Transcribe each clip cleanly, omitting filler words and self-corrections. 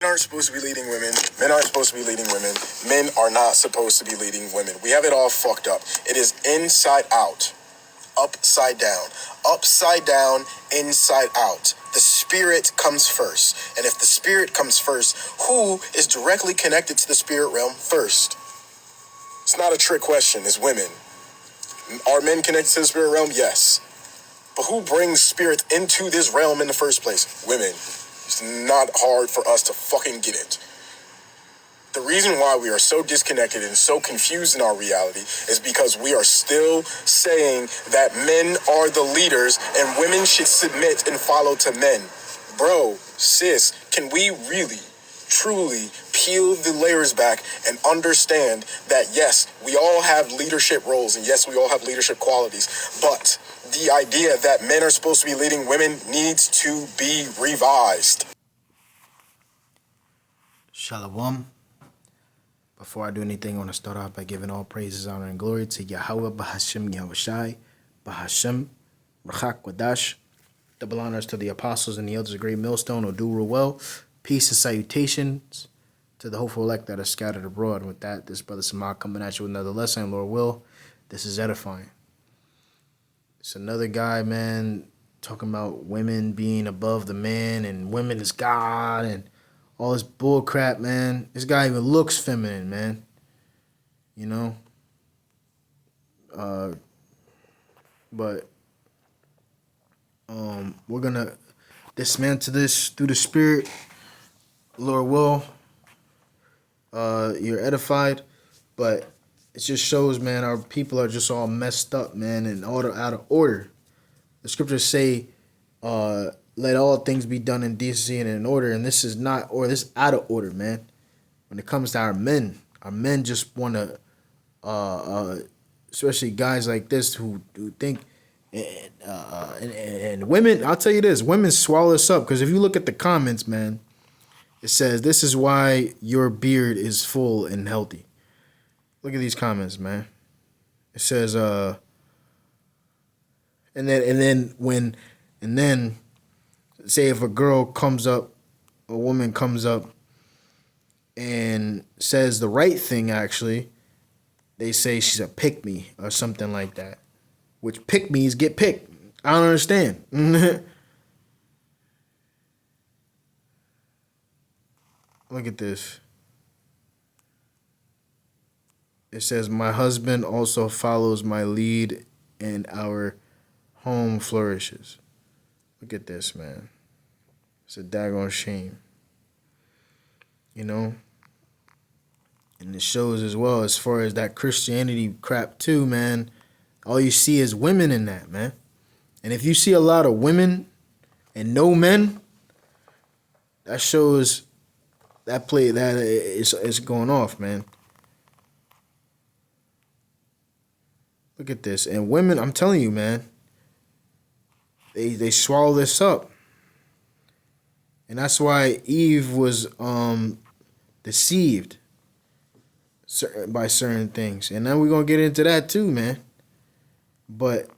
aren't supposed to be leading women. Men aren't supposed to be leading women. Men are not supposed to be leading women. We have it all fucked up. It is inside out, upside down, inside out. The spirit comes first. And if the spirit comes first, who is directly connected to the spirit realm first? It's not a trick question. It's women. Are men connected to the spirit realm? Yes. But who brings spirit into this realm in the first place? Women. It's not hard for us to fucking get it. The reason why we are so disconnected and so confused in our reality is because we are still saying that men are the leaders and women should submit and follow to men. Bro, sis, can we really, truly peel the layers back and understand that yes, we all have leadership roles and yes, we all have leadership qualities, but the idea that men are supposed to be leading women needs to be revised. Shalom. Before I do anything, I want to start off by giving all praises, honor, and glory to Yahweh, Bahashem, Yahushai, Bahashem, Rachak, Wadash. Double honors to the apostles and the elders of Great Millstone, or do real well. Peace and salutations to the hopeful elect that are scattered abroad. With that, this brother Samad coming at you with another lesson, Lord will. This is edifying. It's another guy, man, talking about women being above the man and women is God and all this bull crap, man. This guy even looks feminine, man. You know? But we're going to dismantle this through the spirit. Lord will. You're edified. But it just shows, man, our people are just all messed up, man, and all out of order. The scriptures say, let all things be done in decency and in order, and this is not, or this is out of order, man. When it comes to our men just want to, especially guys like this who think, and women, I'll tell you this, women swallow this up, because if you look at the comments, man, it says, this is why your beard is full and healthy. Look at these comments, man. It says, and then say if a girl comes up, a woman comes up and says the right thing, actually, they say she's a pick-me or something like that. Which pick-me's get picked. I don't understand. Look at this. It says, my husband also follows my lead and our home flourishes. Look at this, man. It's a daggone shame. You know? And it shows as well, as far as that Christianity crap too, man. All you see is women in that, man. And if you see a lot of women and no men, that shows that play that is going off, man. Look at this. And women, I'm telling you, man, they swallow this up. And that's why Eve was deceived by certain things. And then we're going to get into that too, man. But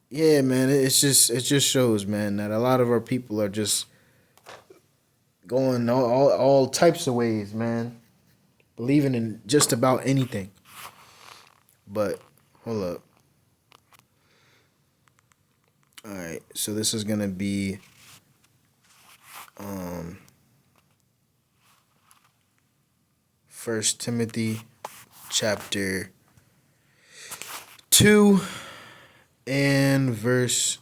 yeah, man, it just shows, man, that a lot of our people are just going all types of ways, man. Believing in just about anything. But hold up. All right, so this is going to be 1 Timothy chapter 2 and verse,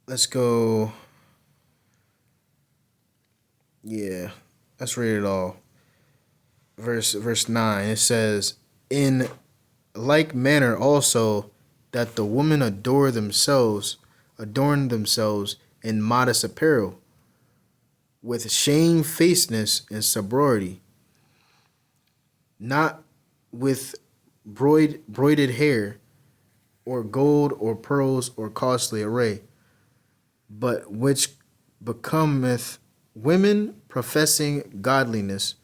let's go, yeah, let's read it all. Verse 9, it says, in like manner also that the women adorn themselves in modest apparel, with shamefacedness and sobriety, not with broided hair, or gold, or pearls, or costly array, but which becometh women professing godliness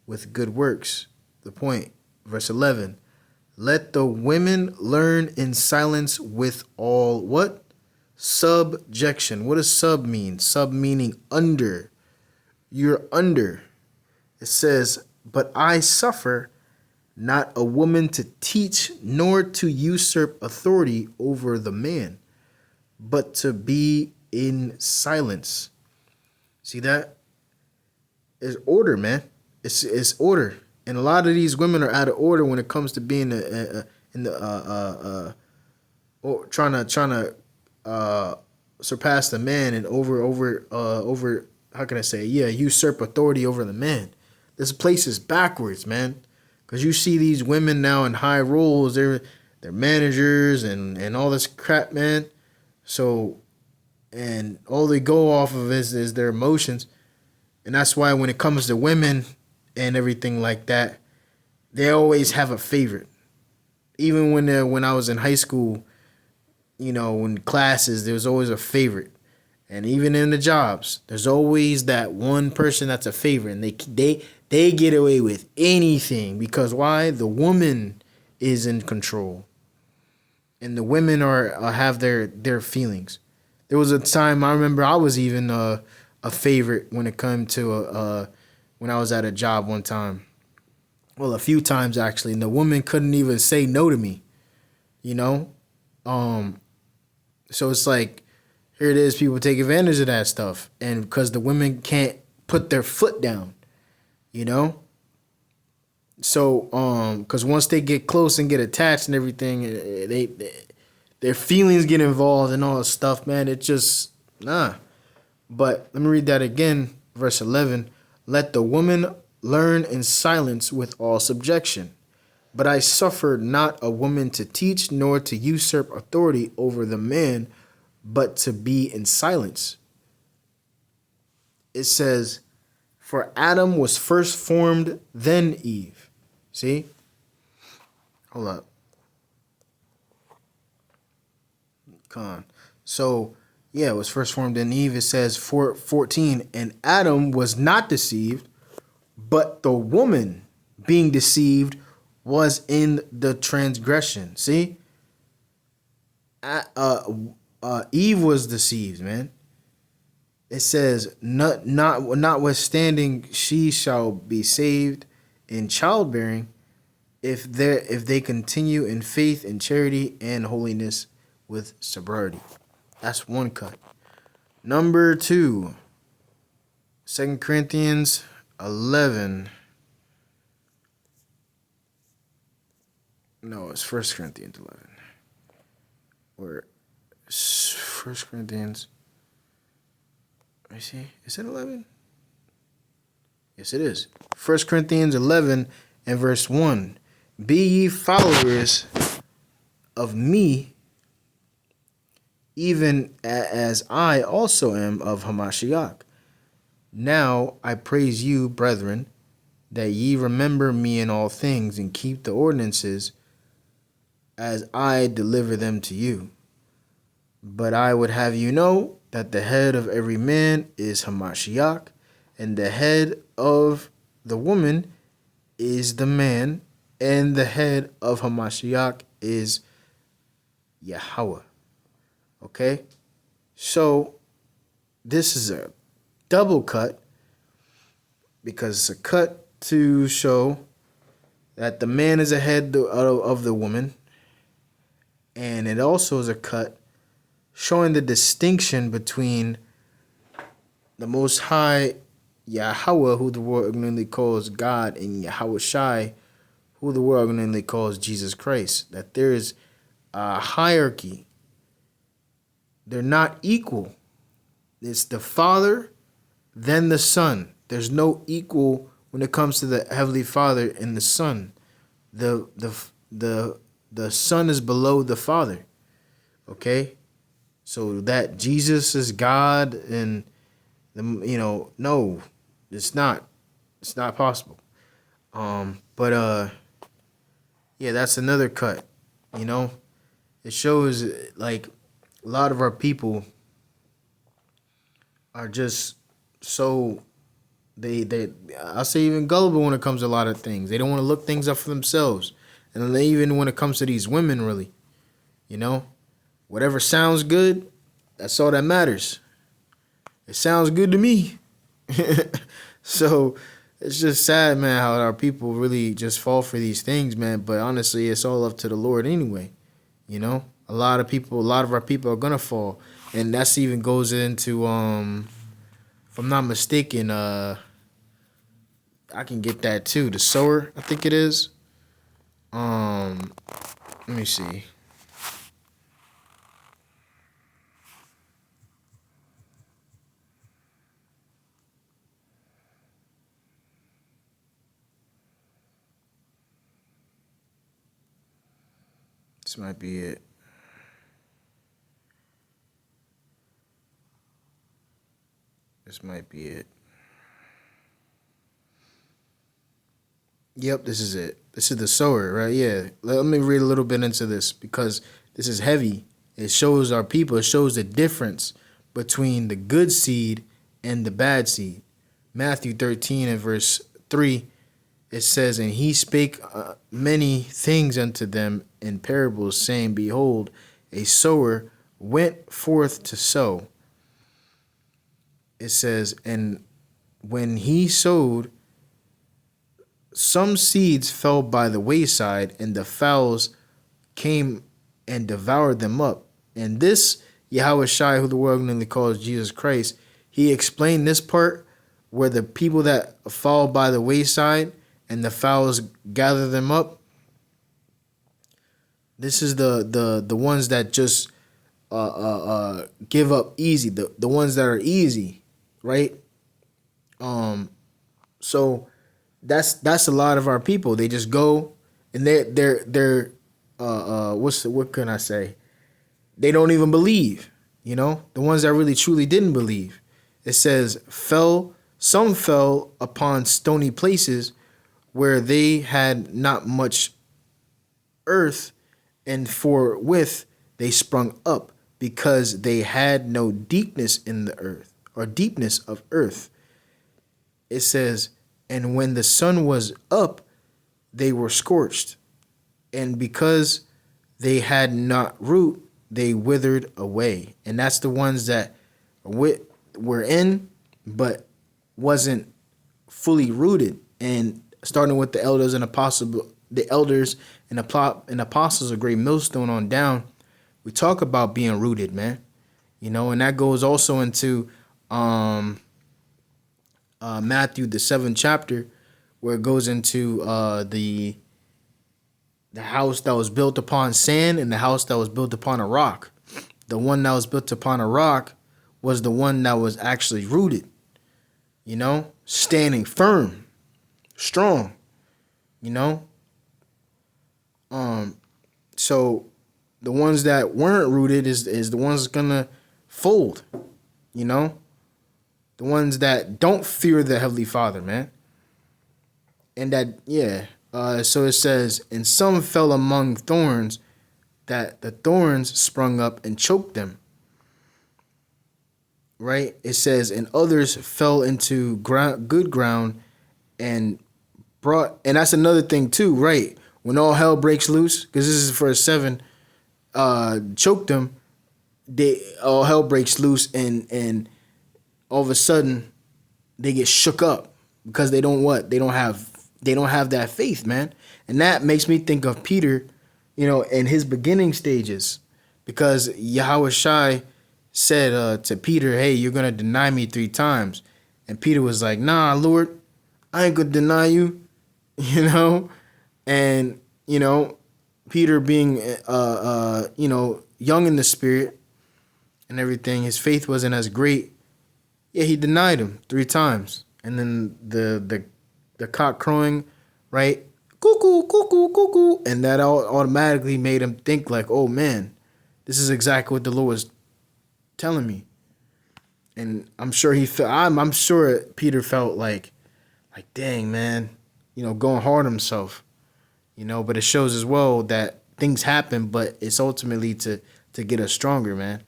with good works. The point, verse 11, let the women learn in silence with all what? Subjection. What does sub mean? Sub meaning under. You're under. It says, but I suffer not a woman to teach nor to usurp authority over the man, but to be in silence. See that? It's order, man. It's order. And a lot of these women are out of order when it comes to being trying to surpass the man and over how can I say, usurp authority over the man. This place is backwards, man. Because you see these women now in high roles, they're managers and all this crap, man. So, and all they go off of is their emotions. And that's why when it comes to women and everything like that, they always have a favorite. Even when I was in high school, in classes, there was always a favorite. And even in the jobs, there's always that one person that's a favorite. And they get away with anything. Because why? The woman is in control. And the women have their feelings. There was a time I remember I was even a favorite when it came to when I was at a job one time. Well, a few times actually, and the woman couldn't even say no to me. So it's like, here it is, people take advantage of that stuff, and because the women can't put their foot down, So, because once they get close and get attached and everything, their feelings get involved and all this stuff, man. It just, nah. But let me read that again, verse 11. Let the woman learn in silence with all subjection. But I suffer not a woman to teach nor to usurp authority over the man, but to be in silence. It says, for Adam was first formed, then Eve. See? Hold up. Come on. So, it was first formed in Eve. It says 14, and Adam was not deceived, but the woman being deceived was in the transgression. See? Eve was deceived, man. It says, notwithstanding, she shall be saved in childbearing if they continue in faith and charity and holiness with sobriety. That's one cut. Number 2, 2 Corinthians 11. No, it's 1 Corinthians 11. Or 1 Corinthians. Let me see. Is it 11? Yes, it is. 1 Corinthians 11 and verse 1. Be ye followers of me, even as I also am of Hamashiach. Now I praise you, brethren, that ye remember me in all things and keep the ordinances as I deliver them to you. But I would have you know that the head of every man is Hamashiach, and the head of the woman is the man, and the head of Hamashiach is Yahweh. Okay? So, this is a double cut, because it's a cut to show that the man is ahead of the woman, and it also is a cut showing the distinction between the Most High Yahweh, who the world ignorantly calls God, and Yahweh Shai, who the world ignorantly calls Jesus Christ. That there is a hierarchy. They're not equal. It's the Father, then the Son. There's no equal when it comes to the Heavenly Father and the Son. The Son is below the Father. Okay? So that Jesus is God and no, it's not. It's not possible. That's another cut. It shows like a lot of our people are just so I'll say even gullible when it comes to a lot of things. They don't want to look things up for themselves. And even when it comes to these women, really, whatever sounds good, That's all that matters. It sounds good to me. So it's just sad, man, how our people really just fall for these things, man. But honestly, it's all up to the Lord anyway. You know, a lot of our people are gonna fall, and that's even goes into if I'm not mistaken, I can get that too. The sower, I think it is. Let me see. This might be it. This might be it. Yep, this is it. This is the sower, right? Yeah. Let me read a little bit into this because this is heavy. It shows our people, it shows the difference between the good seed and the bad seed. Matthew 13 and verse 3, it says, "And he spake many things unto them in parables, saying, Behold, a sower went forth to sow." It says, "And when he sowed, some seeds fell by the wayside, and the fowls came and devoured them up." And this Yahweh Shai, who the world normally calls Jesus Christ, he explained this part where the people that fall by the wayside and the fowls gather them up. This is the ones that just give up easy, the ones that are easy, right? So that's a lot of our people. They just go and they're what can I say? They don't even believe, you know? The ones that really truly didn't believe. It says some fell upon stony places where they had not much earth, and forthwith they sprung up, because they had no deepness in the earth, or deepness of earth. It says, "And when the sun was up, they were scorched, and because they had not root, they withered away." And that's the ones that were in, but wasn't fully rooted. And starting with the elders and apostles of Great Millstone on down, we talk about being rooted, man. You know, and that goes also into Matthew the 7th chapter, where it goes into the house that was built upon sand and the house that was built upon a rock. The one that was built upon a rock was the one that was actually rooted, you know, standing firm, strong, you know. So the ones that weren't rooted is the ones that's gonna fold, you know. The ones that don't fear the Heavenly Father, man. And that, yeah. So it says, "And some fell among thorns, that the thorns sprung up and choked them." Right? It says, "And others fell into good ground and and that's another thing too, right? When all hell breaks loose, because this is for 7, choked them, all hell breaks loose, and all of a sudden they get shook up because they don't have that faith, man. And that makes me think of Peter, you know, in his beginning stages, because Yahweh Shai said to Peter, "Hey, you're gonna deny me 3 times," and Peter was like, "Nah, Lord, I ain't gonna deny you," you know. And you know, Peter being you know, young in the spirit and everything, his faith wasn't as great. Yeah, he denied him 3 times. And then the cock crowing, right? Cuckoo, cuckoo, cuckoo. And that automatically made him think like, oh man, this is exactly what the Lord was telling me. And I'm sure I'm sure Peter felt like dang, man, you know, going hard on himself. You know, but it shows as well that things happen, but it's ultimately to get us stronger, man.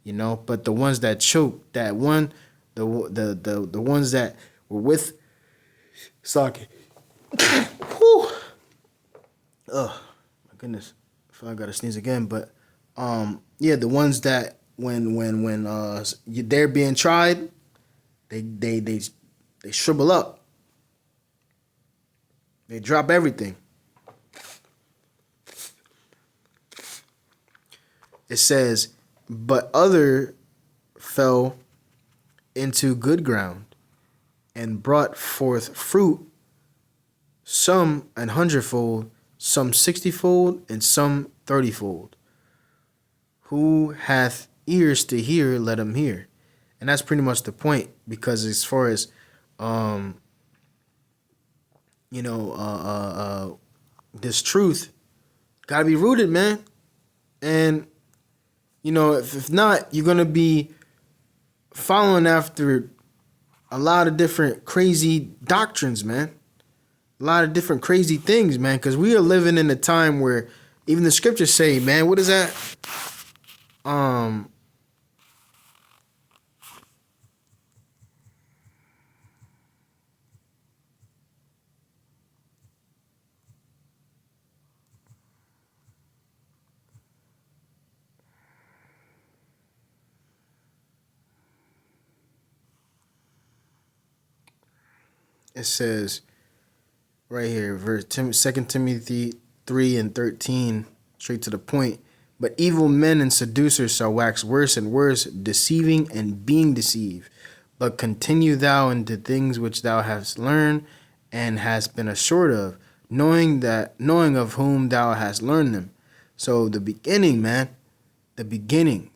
You know, but the ones that choke, the ones that were with Saki. Oh my goodness. I gotta sneeze again. But yeah, the ones that they're being tried, they shrivel up. They drop everything. It says, but other fell into good ground and brought forth fruit, some 100-fold, some 60-fold, and some 30-fold. Who hath ears to hear, let him hear. And that's pretty much the point, because as far as this truth gotta be rooted, man. And if not, you're gonna be following after a lot of different crazy doctrines, man. A lot of different crazy things, man. Because we are living in a time where even the scriptures say, man, what is that? It says right here, verse 2 Timothy 3:13, straight to the point. But evil men and seducers shall wax worse and worse, deceiving and being deceived. But continue thou in the things which thou hast learned and hast been assured of, knowing of whom thou hast learned them. So the beginning, man, the beginning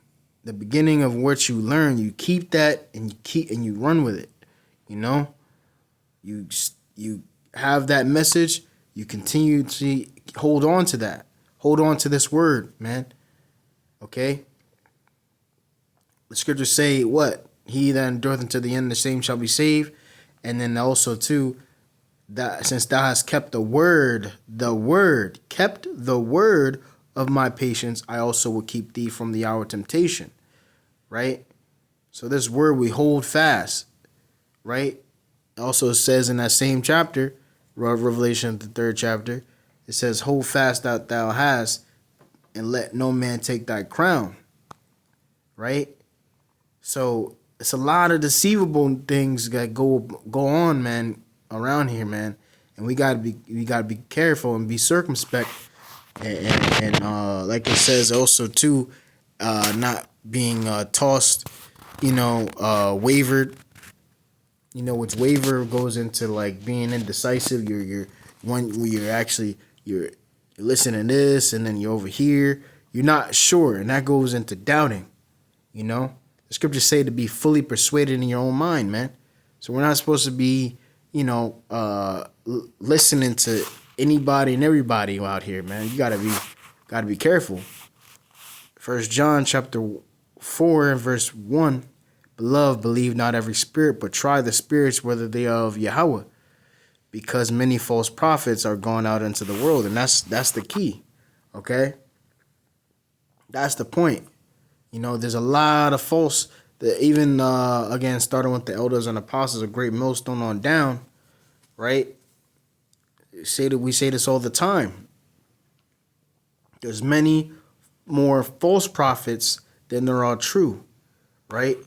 of what you learn, you keep that and you run with it. You have that message, you continue to hold on to that. Hold on to this word, man. Okay? The scriptures say what? He that endureth unto the end, the same shall be saved. And then also too, that since thou hast kept the word of my patience, I also will keep thee from the hour of temptation. Right? So this word we hold fast. Right? It also says in that same chapter, Revelation, the 3rd chapter, it says, hold fast that thou hast, and let no man take thy crown. Right? So it's a lot of deceivable things that go on, man, around here, man. And we gotta be careful and be circumspect, and like it says also too, not being tossed, wavered. Which waver goes into like being indecisive. You're listening to this and then you're over here. You're not sure, and that goes into doubting. The scriptures say to be fully persuaded in your own mind, man. So we're not supposed to be, listening to anybody and everybody out here, man. You gotta be careful. 1 John chapter 4 and verse 1. Beloved, believe not every spirit, but try the spirits whether they are of Yahweh, because many false prophets are gone out into the world, and that's the key. Okay, that's the point. There's a lot of false. Even again, starting with the elders and apostles, a great millstone on down, right? We say this all the time. There's many more false prophets than there are true, right?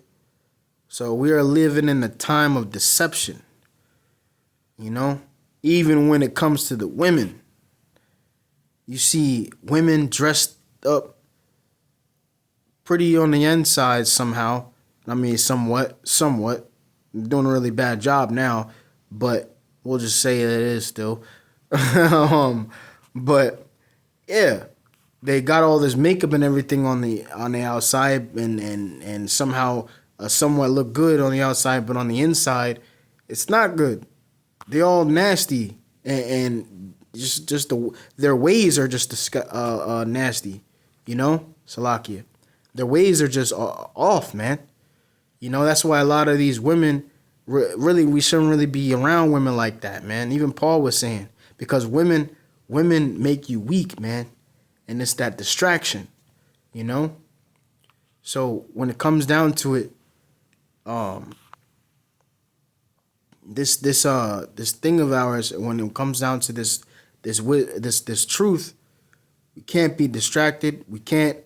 So we are living in a time of deception, even when it comes to the women. You see women dressed up pretty on the inside somehow. I mean, somewhat. They're doing a really bad job now, but we'll just say it is still. But yeah, they got all this makeup and everything on the outside, and somehow somewhat look good on the outside, but on the inside, it's not good. They're all nasty, and their ways are just nasty, Salakia. Their ways are just off, man. That's why a lot of these women, really, we shouldn't really be around women like that, man. Even Paul was saying, because women make you weak, man, and it's that distraction, So when it comes down to it, this thing of ours, when it comes down to this truth, we can't be distracted. We can't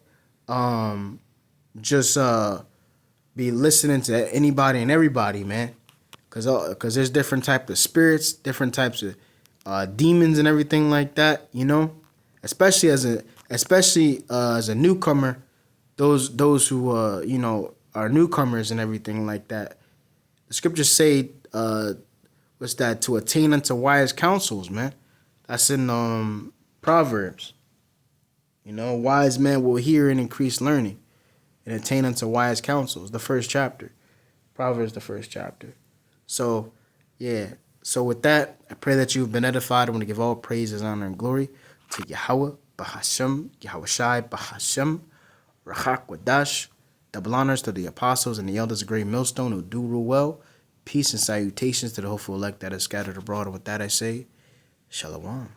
just be listening to anybody and everybody, man. Cause there's different types of spirits, different types of demons and everything like that, you know. Especially as a newcomer, those who you know are newcomers and everything like that. The scriptures say what's that, to attain unto wise counsels, man. That's in Proverbs. You know, wise men will hear and increase learning and attain unto wise counsels. The first chapter. Proverbs, the first chapter. So, yeah. So with that, I pray that you've been edified. I want to give all praises, honor, and glory to Yahweh, Bahashem, Yahweh Shai, Bahashem, Rachak Wadash. Double honors to the apostles and the elders of Great Millstone who do rule well. Peace and salutations to the hopeful elect that is scattered abroad. And with that I say, Shalom.